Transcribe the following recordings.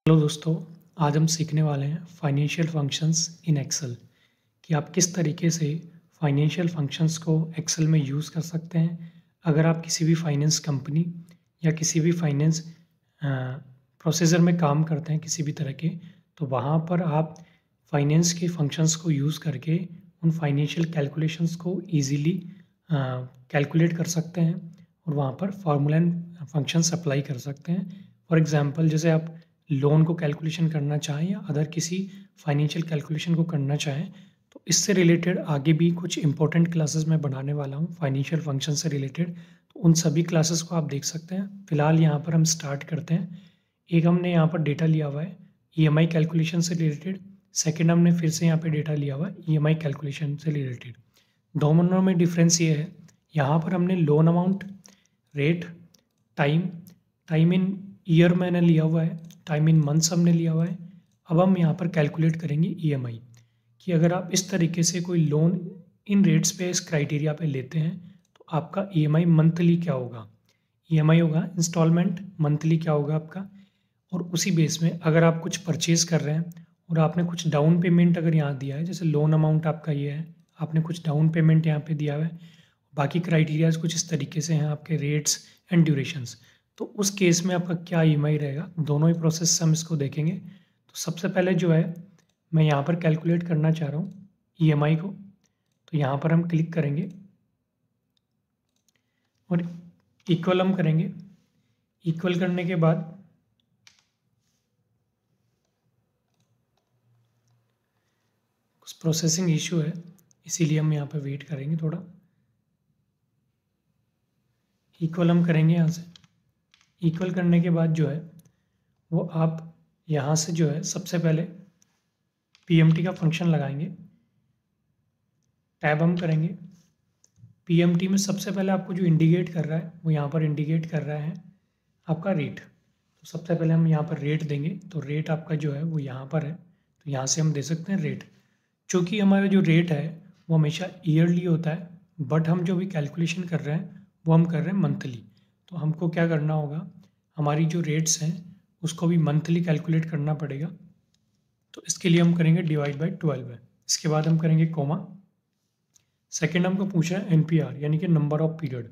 Hello दोस्तों, आज हम सीखने वाले हैं फाइनेंशियल फंक्शंस इन एक्सेल कि आप किस तरीके से फाइनेंशियल फंक्शंस को एक्सेल में यूज़ कर सकते हैं। अगर आप किसी भी फाइनेंस कंपनी या किसी भी फाइनेंस प्रोसीजर में काम करते हैं किसी भी तरह के, तो वहाँ पर आप फाइनेंस के फंक्शंस को यूज़ करके उन फाइनेंशियल कैलकुलेशंस को ईज़िली कैलकुलेट कर सकते हैं और वहाँ पर फार्मूला एंड फंक्शंस अप्लाई कर सकते हैं। फॉर एग्ज़ाम्पल, जैसे आप लोन को कैलकुलेशन करना चाहें या अदर किसी फाइनेंशियल कैलकुलेशन को करना चाहें, तो इससे रिलेटेड आगे भी कुछ इंपॉर्टेंट क्लासेस मैं बनाने वाला हूँ फाइनेंशियल फंक्शन से रिलेटेड, तो उन सभी क्लासेस को आप देख सकते हैं। फिलहाल यहाँ पर हम स्टार्ट करते हैं। एक हमने यहाँ पर डेटा लिया हुआ है ईएमआई कैलकुलेशन से रिलेटेड, सेकंड हमने फिर से यहाँ पे डेटा लिया हुआ है ईएमआई कैलकुलेशन से रिलेटेड। दोनों में डिफरेंस ये है, यहाँ पर हमने loan amount, rate, time, time in year मैंने लिया हुआ है, टाइम इन मंथ्स हमने लिया हुआ है। अब हम यहाँ पर कैलकुलेट करेंगे ईएमआई कि अगर आप इस तरीके से कोई लोन इन रेट्स पे इस क्राइटेरिया पे लेते हैं तो आपका ईएमआई मंथली क्या होगा। ईएमआई होगा इंस्टॉलमेंट, मंथली क्या होगा आपका। और उसी बेस में अगर आप कुछ परचेज कर रहे हैं और आपने कुछ डाउन पेमेंट अगर यहाँ दिया है, जैसे लोन अमाउंट आपका ये है, आपने कुछ डाउन पेमेंट यहाँ पे दिया हुआ है, बाकी क्राइटेरियाज कुछ इस तरीके से हैं आपके रेट्स एंड ड्यूरेशंस, तो उस केस में आपका क्या ईएमआई रहेगा। दोनों ही प्रोसेस से हम इसको देखेंगे। तो सबसे पहले जो है मैं यहाँ पर कैलकुलेट करना चाह रहा हूँ ईएमआई को, तो यहाँ पर हम क्लिक करेंगे और इक्वल हम करेंगे। इक्वल करने के बाद कुछ प्रोसेसिंग इशू है, इसीलिए हम यहाँ पर वेट करेंगे थोड़ा। इक्वल हम करेंगे यहाँ से। इक्वल करने के बाद जो है वो आप यहाँ से जो है सबसे पहले पीएमटी का फंक्शन लगाएंगे, टैब हम करेंगे। पीएमटी में सबसे पहले आपको जो इंडिकेट कर रहा है वो यहाँ पर इंडिकेट कर रहा है आपका रेट। तो सबसे पहले हम यहाँ पर रेट देंगे, तो रेट आपका जो है वो यहाँ पर है, तो यहाँ से हम दे सकते हैं रेट। चूँकि हमारा जो रेट है वो हमेशा ईयरली होता है, बट हम जो भी कैलकुलेशन कर रहे हैं वो हम कर रहे हैं मंथली। तो हमको क्या करना होगा, हमारी जो रेट्स हैं उसको भी मंथली कैलकुलेट करना पड़ेगा। तो इसके लिए हम करेंगे डिवाइड बाई 12 है। इसके बाद हम करेंगे कोमा। सेकेंड हमको पूछ रहा है एनपीआर यानी कि नंबर ऑफ पीरियड,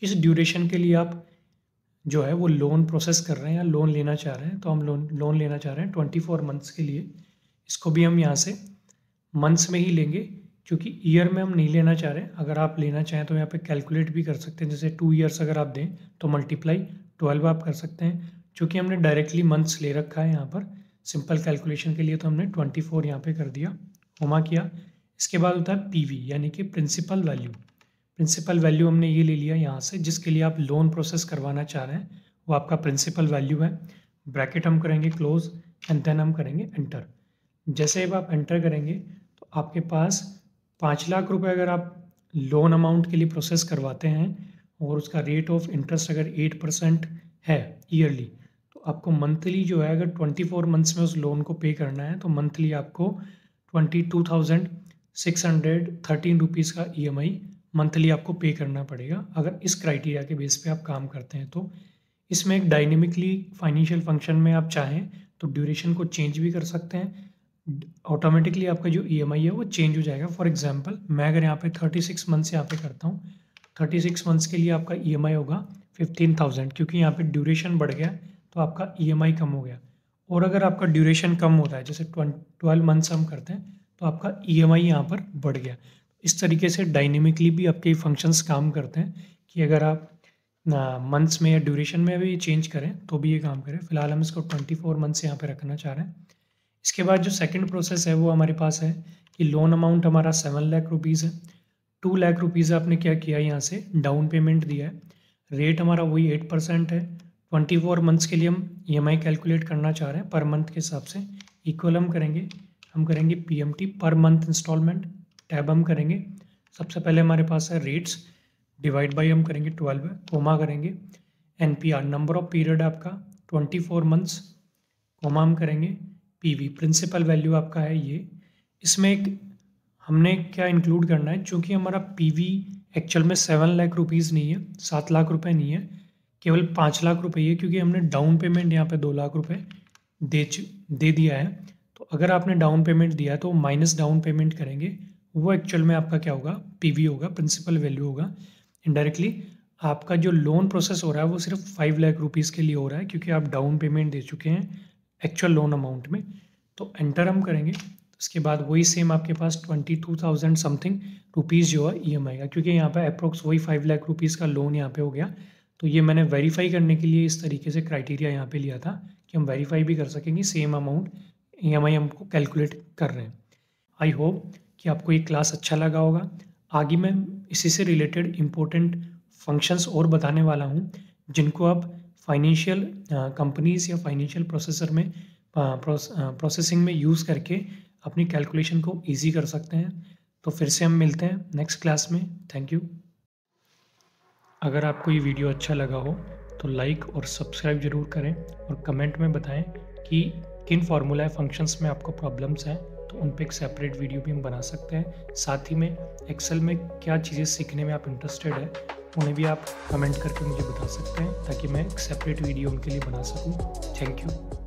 किस ड्यूरेशन के लिए आप जो है वो लोन प्रोसेस कर रहे हैं या लोन लेना चाह रहे हैं। तो हम लोन लेना चाह रहे हैं 24 मंथ्स के लिए। इसको भी हम यहाँ से मंथ्स में ही लेंगे, क्योंकि ईयर में हम नहीं लेना चाह रहे हैं। अगर आप लेना चाहें तो यहाँ पे कैलकुलेट भी कर सकते हैं, जैसे 2 ईयर्स अगर आप दें तो मल्टीप्लाई 12 आप कर सकते हैं। चूँकि हमने डायरेक्टली मंथ्स ले रखा है यहाँ पर सिंपल कैलकुलेशन के लिए, तो हमने 24 यहाँ पे कर दिया, कोमा किया। इसके बाद होता है पीवी यानी कि प्रिंसिपल वैल्यू। प्रिंसिपल वैल्यू हमने ये ले लिया यहाँ से, जिसके लिए आप लोन प्रोसेस करवाना चाह रहे हैं वो आपका प्रिंसिपल वैल्यू है। ब्रैकेट हम करेंगे क्लोज एंड देन हम करेंगे एंटर। जैसे अब आप एंटर करेंगे तो आपके पास 5 लाख रुपए अगर आप लोन अमाउंट के लिए प्रोसेस करवाते हैं और उसका रेट ऑफ इंटरेस्ट अगर 8% है ईयरली, तो आपको मंथली जो है अगर 24 मंथ्स में उस लोन को पे करना है तो मंथली आपको 22,613 रुपीज़ का ईएमआई मंथली आपको पे करना पड़ेगा, अगर इस क्राइटेरिया के बेस पे आप काम करते हैं। तो इसमें एक डायनेमिकली फाइनेंशियल फंक्शन में आप चाहें तो ड्यूरेशन को चेंज भी कर सकते हैं, ऑटोमेटिकली आपका जो ईएमआई है वो चेंज हो जाएगा। फॉर एग्जांपल, मैं अगर यहाँ पे 36 मंथ्स यहाँ पे करता हूँ, 36 मंथ्स के लिए आपका ईएमआई होगा 15,000, क्योंकि यहाँ पे ड्यूरेशन बढ़ गया तो आपका ईएमआई कम हो गया। और अगर आपका ड्यूरेशन कम होता है, जैसे 12 मंथ्स हम करते हैं, तो आपका ईएमआई यहाँ पर बढ़ गया। इस तरीके से डायनेमिकली भी आपके फंक्शंस काम करते हैं कि अगर आप मंथ्स में या ड्यूरेशन में भी चेंज करें तो भी ये काम करें। फिलहाल हम इसको 24 मंथ्स यहाँ पे रखना चाह रहे हैं। इसके बाद जो सेकंड प्रोसेस है वो हमारे पास है कि लोन अमाउंट हमारा 7 लाख रुपीज़ है। 2 लाख रुपीज़ आपने क्या किया, यहाँ से डाउन पेमेंट दिया है। रेट हमारा वही 8% है। 24 मंथ्स के लिए हम ईएमआई कैलकुलेट करना चाह रहे हैं पर मंथ के हिसाब से। इक्वल हम करेंगे PMT per month instalment, tab हम करेंगे। सबसे पहले हमारे पास है रेट्स, डिवाइड बाई हम करेंगे 12 है, कोमा करेंगे। एनपीआर नंबर ऑफ पीरियड आपका 24 मंथ्स, कोमा हम करेंगे। पीवी प्रिंसिपल वैल्यू आपका है ये। इसमें एक हमने क्या इंक्लूड करना है, चूँकि हमारा पीवी एक्चुअल में 7 लाख रुपीज़ नहीं है, 7 लाख रुपए नहीं है, केवल 5 लाख रुपए है, क्योंकि हमने डाउन पेमेंट यहाँ पे 2 लाख रुपए दे दिया है, तो अगर आपने डाउन पेमेंट दिया है तो माइनस डाउन पेमेंट करेंगे, वो एक्चुअल में आपका क्या होगा, पीवी होगा, प्रिंसिपल वैल्यू होगा। इनडायरेक्टली आपका जो लोन प्रोसेस हो रहा है वो सिर्फ 5 लाख रुपीज़ के लिए हो रहा है, क्योंकि आप डाउन पेमेंट दे चुके हैं एक्चुअल लोन अमाउंट में। तो एंटर हम करेंगे, उसके बाद वही सेम आपके पास 22,000 समथिंग रुपीज़ जो है ईएमआई का, क्योंकि यहाँ पे अप्रोक्स वही 5 लाख रुपीज़ का लोन यहाँ पे हो गया। तो ये मैंने वेरीफाई करने के लिए इस तरीके से क्राइटेरिया यहाँ पे लिया था कि हम वेरीफाई भी कर सकेंगे सेम अमाउंट ईएमआई हमको कैलकुलेट कर रहे हैं। आई होप कि आपको ये क्लास अच्छा लगा होगा। आगे मैं इसी से रिलेटेड इम्पोर्टेंट फंक्शंस और बताने वाला हूँ, जिनको आप फाइनेंशियल कंपनीज़ या फाइनेंशियल प्रोसेसर में प्रोसेसिंग में यूज़ करके अपनी कैलकुलेशन को ईजी कर सकते हैं। तो फिर से हम मिलते हैं नेक्स्ट क्लास में। Thank you. अगर आपको ये वीडियो अच्छा लगा हो तो लाइक और सब्सक्राइब ज़रूर करें और कमेंट में बताएं कि किन फार्मूला फंक्शंस में आपको प्रॉब्लम्स हैं, तो उन पे एक सेपरेट वीडियो भी हम बना सकते हैं। साथ ही में एक्सेल में क्या चीज़ें सीखने में आप इंटरेस्टेड है, उन्हें भी आप कमेंट करके मुझे बता सकते हैं, ताकि मैं एक सेपरेट वीडियो उनके लिए बना सकूं। Thank you.